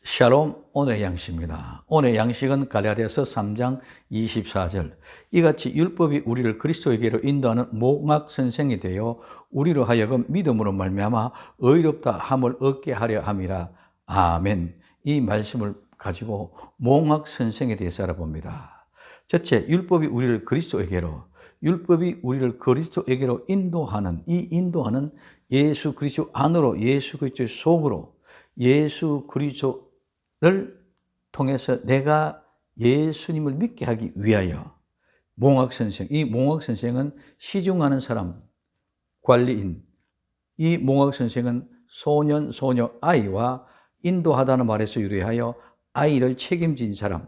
샬롬, 오늘의 양식입니다. 오늘의 양식은 갈라디아서 3장 24절. 이같이 율법이 우리를 그리스도에게로 인도하는 몽학 선생이 되어 우리로 하여금 믿음으로 말미암아 의롭다 함을 얻게 하려 함이라. 아멘. 이 말씀을 가지고 몽학 선생에 대해서 알아봅니다. 첫째, 율법이 우리를 그리스도에게로 인도하는, 이 인도하는 예수 그리스도 안으로, 예수 그리스도 속으로, 예수 그리스도를 통해서 내가 예수님을 믿게 하기 위하여 몽학 선생, 이 몽학 선생은 시중하는 사람, 관리인, 이 몽학 선생은 소년, 소녀, 아이와 인도하다는 말에서 유래하여 아이를 책임진 사람,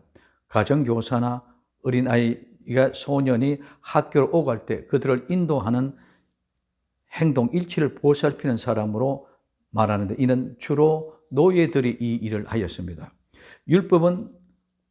가정교사나 어린아이가 소년이 학교를 오갈 때 그들을 인도하는 행동, 일치를 보살피는 사람으로 말하는데, 이는 주로 노예들이 이 일을 하였습니다. 율법은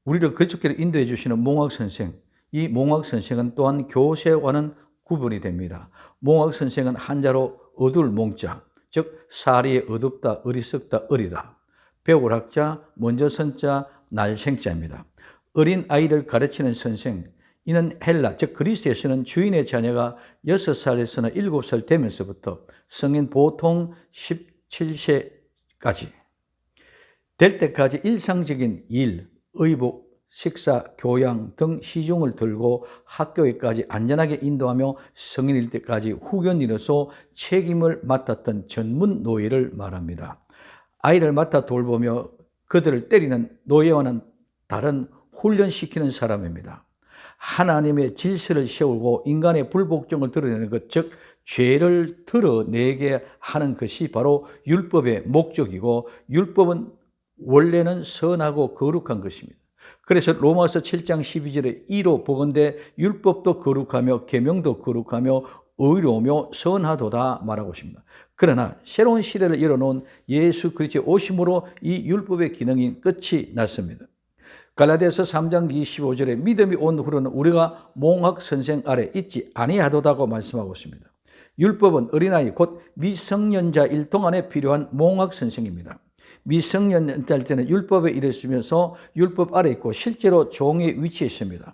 우리를 그리스도께로 인도해 주시는 몽학 선생, 이 몽학 선생은 또한 교세와는 구분이 됩니다. 몽학 선생은 한자로 어둘 몽자, 즉 사리에 어둡다, 어리석다, 어리다. 배울 학자, 먼저 선자, 날생자입니다. 어린 아이를 가르치는 선생, 이는 헬라, 즉 그리스에서는 주인의 자녀가 6살에서나 7살 되면서부터 성인 보통 17세까지 될 때까지 일상적인 일, 의복, 식사, 교양 등 시중을 들고 학교에까지 안전하게 인도하며 성인일 때까지 후견인으로서 책임을 맡았던 전문 노예를 말합니다. 아이를 맡아 돌보며 그들을 때리는 노예와는 다른 훈련시키는 사람입니다. 하나님의 질서를 세우고 인간의 불복종을 드러내는 것, 즉 죄를 드러내게 하는 것이 바로 율법의 목적이고, 율법은 원래는 선하고 거룩한 것입니다. 그래서 로마서 7장 12절에 이로 보건대 율법도 거룩하며 계명도 거룩하며 의로우며 선하도다 말하고 있습니다. 그러나 새로운 시대를 열어놓은 예수 그리스도의 오심으로 이 율법의 기능이 끝이 났습니다. 갈라디아서 3장 25절에 믿음이 온 후로는 우리가 몽학 선생 아래 있지 아니하도다고 말씀하고 있습니다. 율법은 어린아이 곧 미성년자일 동안에 필요한 몽학 선생입니다. 미성년자일 때는 율법에 이르시면서 율법 아래 있고 실제로 종의 위치에 있습니다.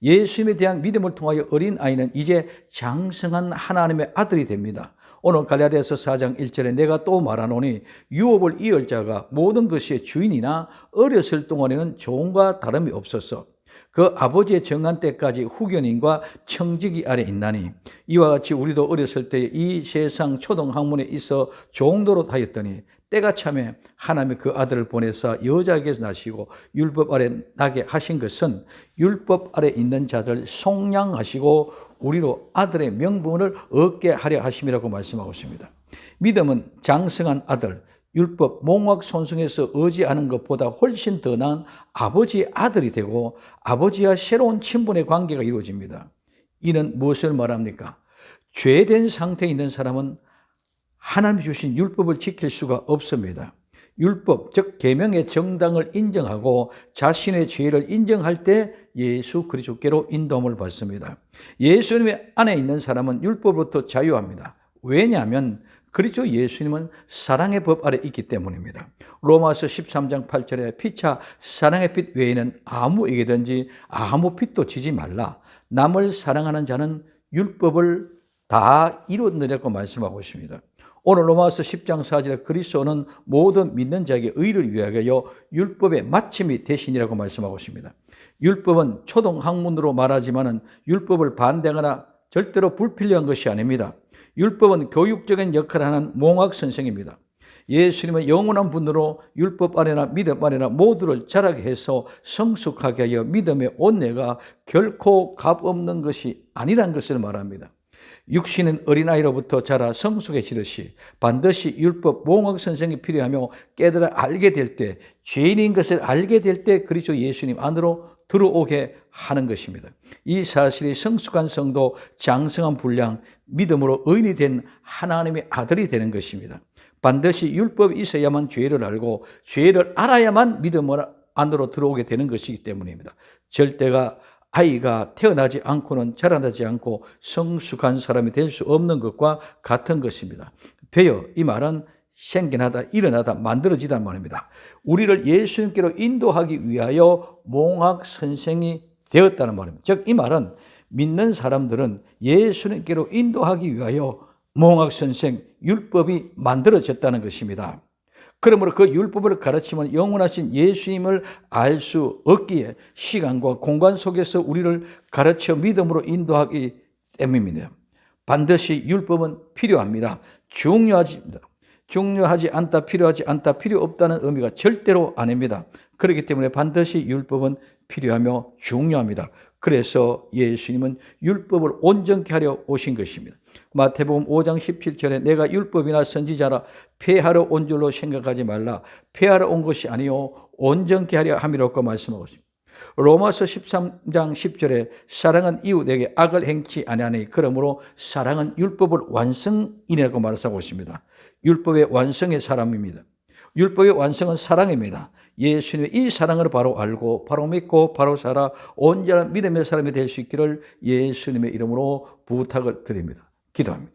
예수님에 대한 믿음을 통하여 어린아이는 이제 장성한 하나님의 아들이 됩니다. 오늘 갈라디아서 4장 1절에 내가 또 말하노니 유업을 이을 자가 모든 것의 주인이나 어렸을 동안에는 종과 다름이 없어서 그 아버지의 정한 때까지 후견인과 청지기 아래 있나니, 이와 같이 우리도 어렸을 때 이 세상 초등학문에 있어 종도로 하였더니 때가 참에 하나님의 그 아들을 보내사 여자에게서 나시고 율법 아래 나게 하신 것은 율법 아래 있는 자들 속량하시고 우리로 아들의 명분을 얻게 하려 하심이라고 말씀하고 있습니다. 믿음은 장성한 아들, 율법, 몽학 손승에서 의지하는 것보다 훨씬 더 나은 아버지의 아들이 되고 아버지와 새로운 친분의 관계가 이루어집니다. 이는 무엇을 말합니까? 죄된 상태에 있는 사람은 하나님이 주신 율법을 지킬 수가 없습니다. 율법, 즉 계명의 정당을 인정하고 자신의 죄를 인정할 때 예수 그리스도께로 인도함을 받습니다. 예수님의 안에 있는 사람은 율법으로부터 자유합니다. 왜냐하면 그리스도 예수님은 사랑의 법 아래 있기 때문입니다. 로마서 13장 8절에 피차 사랑의 빛 외에는 아무에게든지 아무 빛도 지지 말라. 남을 사랑하는 자는 율법을 다 이루느냐고 말씀하고 있습니다. 오늘 로마서 10장 4절에 그리스도는 모든 믿는 자에게 의를 위하여 율법의 마침이 되시니라고 말씀하고 있습니다. 율법은 초등학문으로 말하지만 율법을 반대하거나 절대로 불필요한 것이 아닙니다. 율법은 교육적인 역할을 하는 몽학 선생입니다. 예수님은 영원한 분으로 율법 안에나 믿음 안에나 모두를 자라게 해서 성숙하게 하여 믿음의 온내가 결코 값없는 것이 아니란 것을 말합니다. 육신은 어린아이로부터 자라 성숙해지듯이 반드시 율법 몽학 선생이 필요하며 깨달아 알게 될 때, 죄인인 것을 알게 될 때 그리스도 예수님 안으로 들어오게 하는 것입니다. 이 사실이 성숙한 성도, 장성한 분량, 믿음으로 의인이 된 하나님의 아들이 되는 것입니다. 반드시 율법이 있어야만 죄를 알고 죄를 알아야만 믿음 안으로 들어오게 되는 것이기 때문입니다. 절대가 아이가 태어나지 않고는 자라나지 않고 성숙한 사람이 될 수 없는 것과 같은 것입니다. 되어, 이 말은 생겨나다, 일어나다, 만들어지단 말입니다. 우리를 예수님께로 인도하기 위하여 몽학 선생이 되었다는 말입니다. 즉, 이 말은 믿는 사람들은 예수님께로 인도하기 위하여 몽학 선생, 율법이 만들어졌다는 것입니다. 그러므로 그 율법을 가르치면 영원하신 예수님을 알 수 없기에 시간과 공간 속에서 우리를 가르쳐 믿음으로 인도하기 때문입니다. 반드시 율법은 필요합니다. 중요하지 않다, 필요하지 않다, 필요 없다는 의미가 절대로 아닙니다. 그렇기 때문에 반드시 율법은 필요하며 중요합니다. 그래서 예수님은 율법을 온전케 하려 오신 것입니다. 마태복음 5장 17절에 내가 율법이나 선지자라 폐하러 온 줄로 생각하지 말라. 폐하러 온 것이 아니요 온전케 하려 함이라고 말씀하고 있습니다. 로마서 13장 10절에 사랑은 이웃에게 악을 행치 아니하니 그러므로 사랑은 율법을 완성이라고 말하고 있습니다. 율법의 완성의 사람입니다. 율법의 완성은 사랑입니다. 예수님의 이 사랑을 바로 알고 바로 믿고 바로 살아 온전한 믿음의 사람이 될 수 있기를 예수님의 이름으로 부탁을 드립니다. 기도합니다.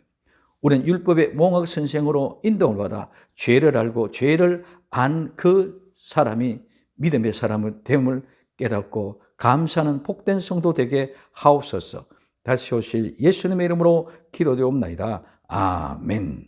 우리는 율법의 몽학 선생으로 인도를 받아 죄를 알고 죄를 안 그 사람이 믿음의 사람을 됨을 깨닫고 감사하는 복된 성도 되게 하옵소서. 다시 오실 예수님의 이름으로 기도되옵나이다. 아멘.